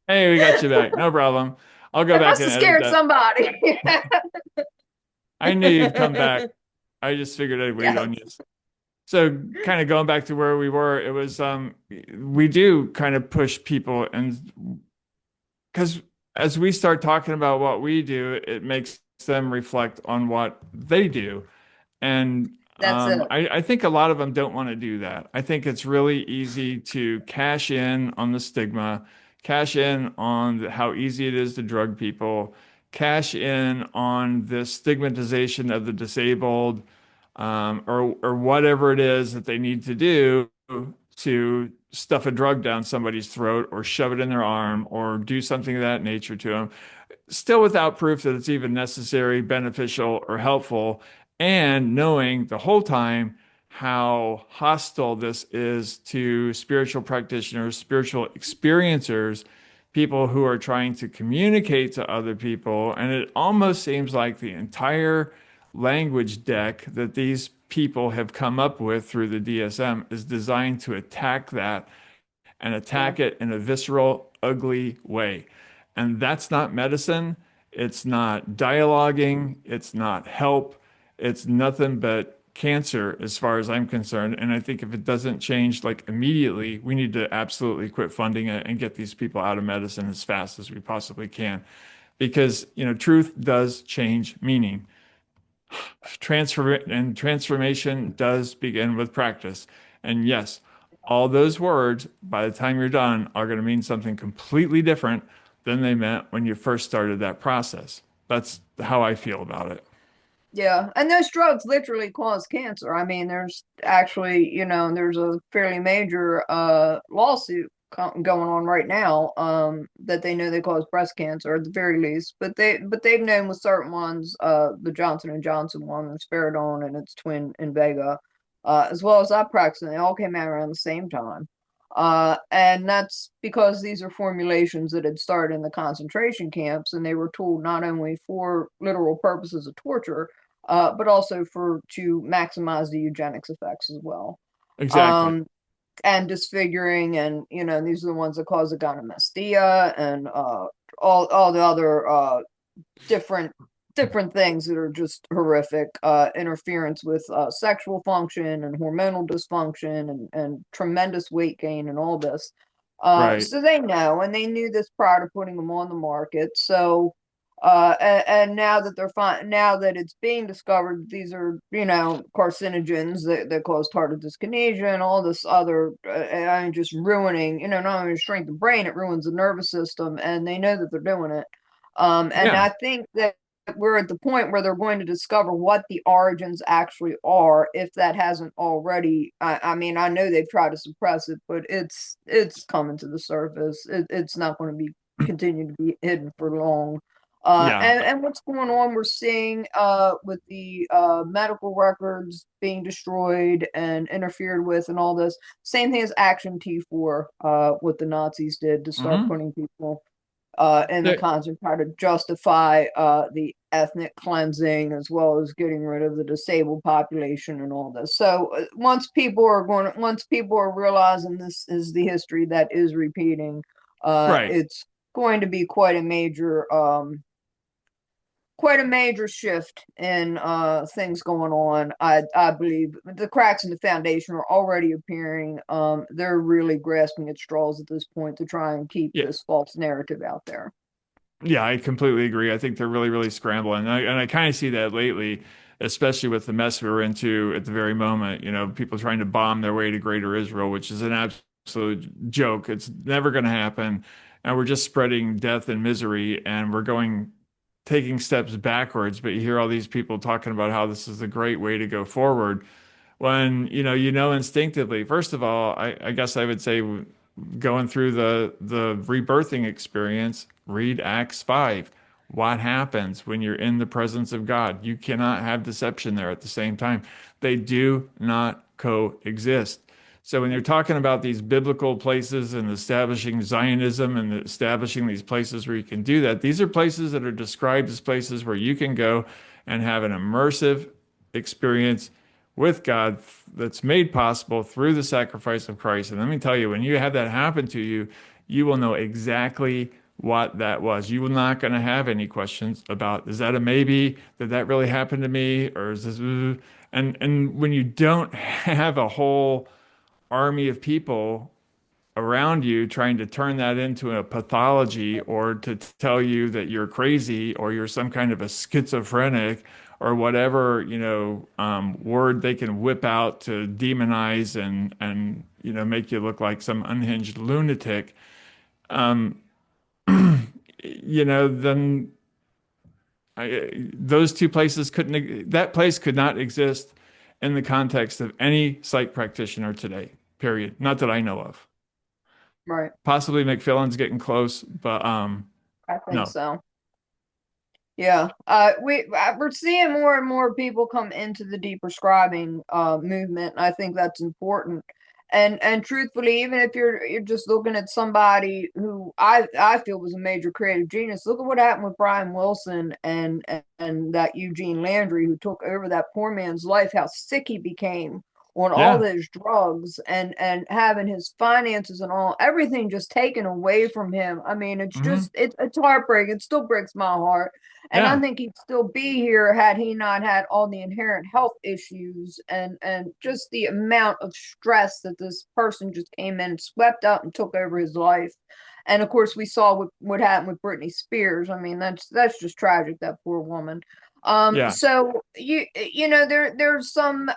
Hey, we got you back. No problem. I'll go It back must and have edit scared that. somebody. I knew you'd come back. I just figured I'd wait on Yes, you. So kind of going back to where we were, it was we do kind of push people and because as we start talking about what we do, it makes them reflect on what they do. And that's it. I think a lot of them don't want to do that. I think it's really easy to cash in on the stigma, cash in on how easy it is to drug people, cash in on the stigmatization of the disabled, or whatever it is that they need to do to stuff a drug down somebody's throat or shove it in their arm or do something of that nature to them, still without proof that it's even necessary, beneficial, or helpful, and knowing the whole time how hostile this is to spiritual practitioners, spiritual experiencers, people who are trying to communicate to other people. And it almost seems like the entire language deck that these people have come up with through the DSM is designed to attack that and Yeah. attack it in a visceral, ugly way. And that's not medicine. It's not dialoguing. It's not help. It's nothing but cancer as far as I'm concerned. And I think if it doesn't change like immediately, we need to absolutely quit funding it and get these people out of medicine as fast as we possibly can. Because, truth does change meaning. Transformation does begin with practice. And yes, all those words, by the time you're done, are going to mean something completely different than they meant when you first started that process. That's how I feel about it. Yeah, and those drugs literally cause cancer. I mean, there's actually, there's a fairly major lawsuit going on right now that they know they cause breast cancer at the very least. But they've known with certain ones, the Johnson and Johnson one, the Spiridone and its twin Invega, as well as Zyprexa, they all came out around the same time. And that's because these are formulations that had started in the concentration camps, and they were told not only for literal purposes of torture, but also for to maximize the eugenics effects as well. Exactly. Um, and disfiguring, and these are the ones that cause the gynecomastia and all the other different different things that are just horrific. Interference with sexual function and hormonal dysfunction and tremendous weight gain and all this. Right. So they know, and they knew this prior to putting them on the market. So, and now that now that it's being discovered, these are, carcinogens that cause tardive dyskinesia and all this other, and just ruining, not only shrink the brain, it ruins the nervous system, and they know that they're doing it. And Yeah. I think that we're at the point where they're going to discover what the origins actually are, if that hasn't already. I mean, I know they've tried to suppress it, but it's coming to the surface. It's not going to be continue to be hidden for long. Yeah. And what's going on, we're seeing with the medical records being destroyed and interfered with and all this. Same thing as Action T4, what the Nazis did to start hmm putting people in the There, concert, try to justify the ethnic cleansing as well as getting rid of the disabled population and all this. So once people are realizing this is the history that is repeating, right. it's going to be quite a major quite a major shift in things going on. I believe the cracks in the foundation are already appearing. They're really grasping at straws at this point to try and keep Yeah. this false narrative out there. Yeah, I completely agree. I think they're really, really scrambling. And I kind of see that lately, especially with the mess we're into at the very moment. You know, people trying to bomb their way to Greater Israel, which is an absolute joke. It's never going to happen. And we're just spreading death and misery, and we're taking steps backwards. But you hear all these people talking about how this is a great way to go forward when you know instinctively. First of all, I guess I would say going through the rebirthing experience, read Acts 5. What happens when you're in the presence of God? You cannot have deception there at the same time. They do not coexist. So when you're talking about these biblical places and establishing Zionism and establishing these places where you can do that, these are places that are described as places where you can go and have an immersive experience with God that's made possible through the sacrifice of Christ. And let me tell you, when you have that happen to you, you will know exactly what that was. You will not going to have any questions about, is that a maybe? Did that really happen to me? Or is this, and when you don't have a whole army of people around you trying to turn that into a pathology or to tell you that you're crazy or you're some kind of a schizophrenic or whatever, word they can whip out to demonize and make you look like some unhinged lunatic, then those two places that place could not exist in the context of any psych practitioner today, period. Not that I know of. Right. Possibly McFillan's getting close, but I think no. so. Yeah, we're seeing more and more people come into the deprescribing movement. And I think that's important. And truthfully, even if you're just looking at somebody who I feel was a major creative genius, look at what happened with Brian Wilson and that Eugene Landry who took over that poor man's life, how sick he became on all Yeah. those drugs and having his finances and all everything just taken away from him. I mean, Hmm. it's heartbreaking. It still breaks my heart, and I Yeah. think he'd still be here had he not had all the inherent health issues and just the amount of stress that this person just came in and swept up and took over his life. And of course, we saw what happened with Britney Spears. I mean, that's just tragic. That poor woman. Yeah. So there's some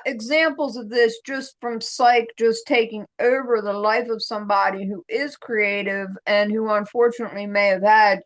examples of this just from psych just taking over the life of somebody who is creative and who unfortunately may have had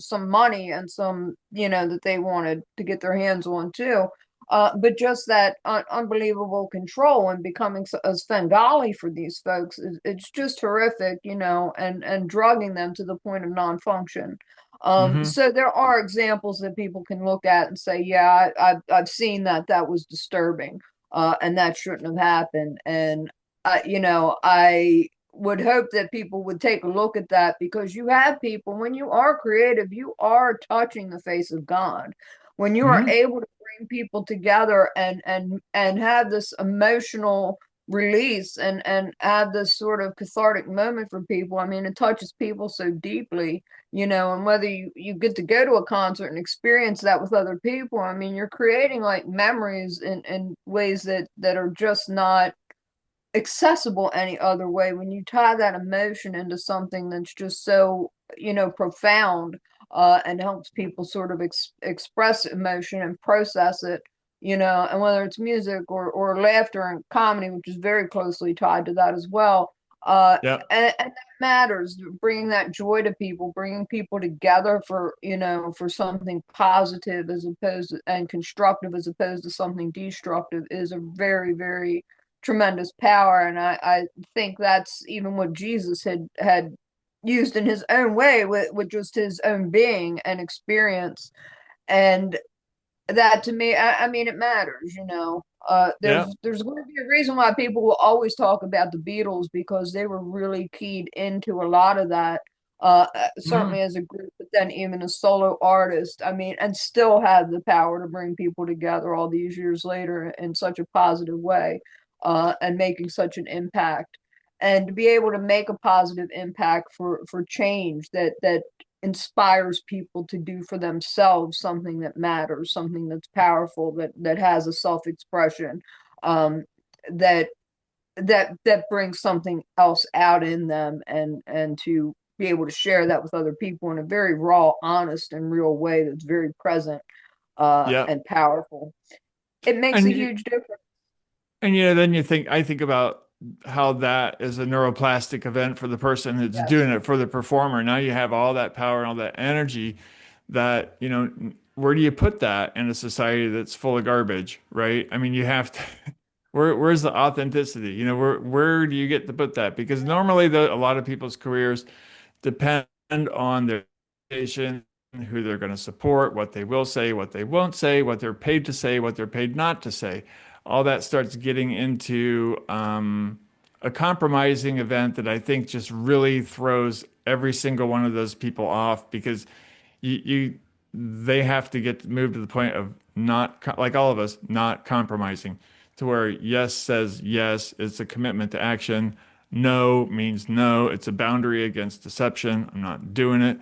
some money and some that they wanted to get their hands on too, but just that unbelievable control and becoming a Svengali for these folks it's just horrific, and drugging them to the point of non-function. Hmm. So there are examples that people can look at and say, yeah, I've seen that was disturbing, and that shouldn't have happened. And I would hope that people would take a look at that because you have people when you are creative, you are touching the face of God. When you are Hmm. able to bring people together and have this emotional release and have this sort of cathartic moment for people. I mean, it touches people so deeply, and whether you get to go to a concert and experience that with other people, I mean, you're creating like memories in ways that are just not accessible any other way. When you tie that emotion into something that's just so, profound, and helps people sort of express emotion and process it, and whether it's music or laughter and comedy, which is very closely tied to that as well. Yeah. And that matters, bringing that joy to people, bringing people together for something positive as opposed to, and constructive as opposed to something destructive is a very, very tremendous power. And I think that's even what Jesus had used in his own way with just his own being and experience. And that to me, I mean, it matters, Yeah. there's going to be a reason why people will always talk about the Beatles because they were really keyed into a lot of that, Hmm. certainly as a group, but then even a solo artist. I mean, and still have the power to bring people together all these years later in such a positive way, and making such an impact. And to be able to make a positive impact for change that inspires people to do for themselves something that matters, something that's powerful, that has a self-expression, um, that that brings something else out in them, and to be able to share that with other people in a very raw, honest, and real way that's very present Yeah. and powerful. It makes a And huge difference. And then I think about how that is a neuroplastic event for the person who's doing Yes. it for the performer. Now you have all that power and all that energy that, where do you put that in a society that's full of garbage, right? I mean, you have to, where's the authenticity? Where do you get to put that? Because normally a lot of people's careers depend on their station, who they're going to support, what they will say, what they won't say, what they're paid to say, what they're paid not to say. All that starts getting into a compromising event that I think just really throws every single one of those people off because you they have to get moved to the point of not like all of us not compromising to where yes says yes, it's a commitment to action. No means no. It's a boundary against deception. I'm not doing it.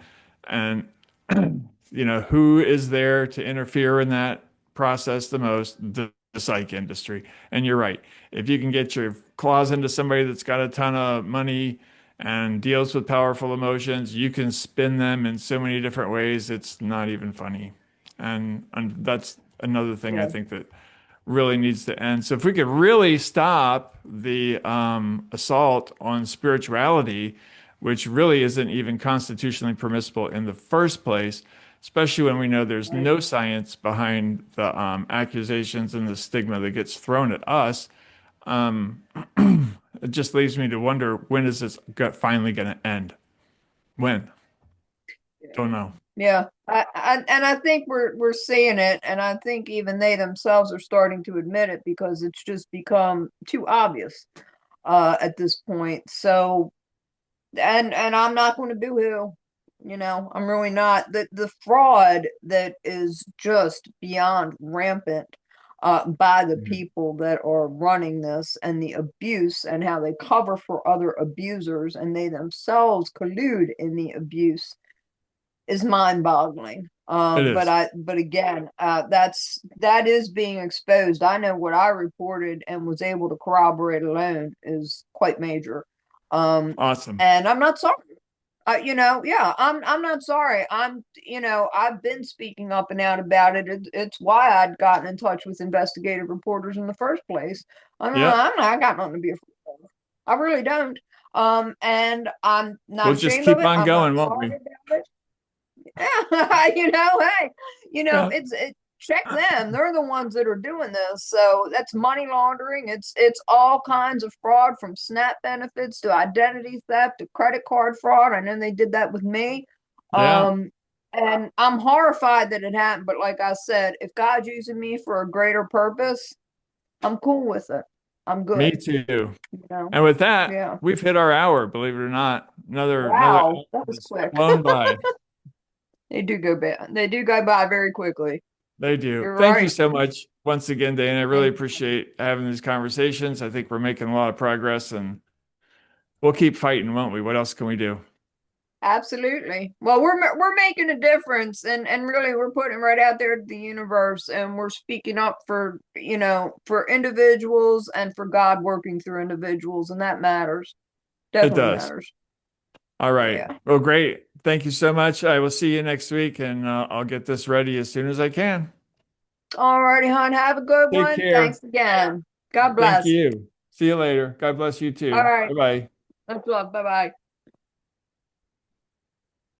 And who is there to interfere in that process the most? The psych industry. And you're right. If you can get your claws into somebody that's got a ton of money and deals with powerful emotions, you can spin them in so many different ways. It's not even funny. And that's another thing I Yeah. think that really needs to end. So if we could really stop the assault on spirituality, which really isn't even constitutionally permissible in the first place, especially when we know there's Right. no science behind the accusations and the stigma that gets thrown at us, um, it just leaves me to wonder when is this finally going to end? When? Don't know. Yeah, and I think we're seeing it, and I think even they themselves are starting to admit it because it's just become too obvious at this point. So, and I'm not going to boo-hoo, I'm really not. The fraud that is just beyond rampant by the Mhm. people that are running this, and the abuse, and how they cover for other abusers, and they themselves collude in the abuse is mind-boggling. It But is. but again, that is being exposed. I know what I reported and was able to corroborate alone is quite major. Um, Awesome. and I'm not sorry. Yeah, I'm not sorry. I've been speaking up and out about it. It's why I'd gotten in touch with investigative reporters in the first place. Yep. I got nothing to be afraid of. I really don't. And I'm not We'll just ashamed of keep it. on I'm not going, won't sorry we? about it. Hey, Yeah. check them. They're the ones that are doing this. So that's money laundering. It's all kinds of fraud, from SNAP benefits to identity theft to credit card fraud. I know they did that with me. Yeah. Um, and I'm horrified that it happened. But like I said, if God's using me for a greater purpose, I'm cool with it. I'm Me good. too. You know? And with that, Yeah. we've hit our hour, believe it or not. Another Wow, hour that was has quick. flown by. They do go by very quickly. They do. You're Thank you right. so much once again, Dana. I really Thank appreciate having these conversations. I think we're making a lot of progress and we'll keep fighting, won't we? What else can we do? Absolutely. Well, we're making a difference, and really we're putting it right out there to the universe, and we're speaking up for, for individuals and for God working through individuals, and that matters. It Definitely does. matters. All right. Yeah. Well, great. Thank you so much. I will see you next week and I'll get this ready as soon as I can. All righty, hon. Have a good Take one. care. Thanks again. God Thank bless. you. See you later. God bless you All too. right. Bye bye. That's all. Bye bye.